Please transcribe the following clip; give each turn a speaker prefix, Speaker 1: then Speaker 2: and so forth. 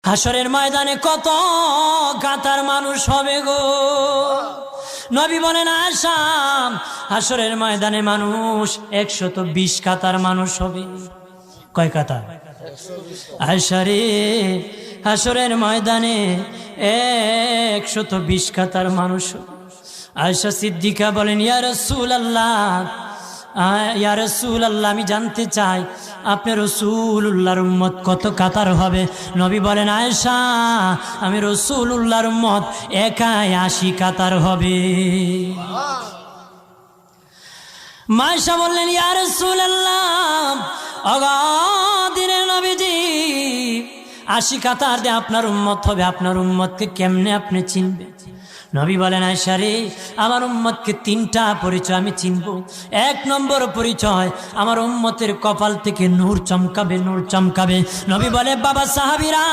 Speaker 1: হাসরের ময়দানে কত কাতার মানুষ হবে গো। নবী বলেন আয়েশা, হাসরের ময়দানে মানুষ 120 কাতার মানুষ হবে। কয় কাতার? আয়েশা রে, হাসরের ময়দানে 120 কাতার মানুষ হবে। আয়েশা সিদ্দিকা বলেন ইয়া রাসূলুল্লাহ, ইয়া রাসূলুল্লাহ, আমি জানতে চাই আপনি রাসূলুল্লাহর উম্মত কত কাতার হবে? নবী বলেন আয়েশা, আমি রাসূলুল্লাহর উম্মত একাই 80 কাতার হবে। আয়েশা বললেন ইয়া রাসূলুল্লাহ, দিনের নবীজি 80 কাতার দিয়ে আপনার উম্মত হবে, আপনার উম্মতকে কেমনে আপনি চিনবেন? নবী বলেন আয়েশা রে, আমার উম্মতকে 3টা পরিচয় আমি চিনব। 1 নম্বর পরিচয়, আমার উম্মতের কপাল থেকে নূর চমকাবে, নূর চমকাবে। নবী বলে বাবা সাহাবীরা,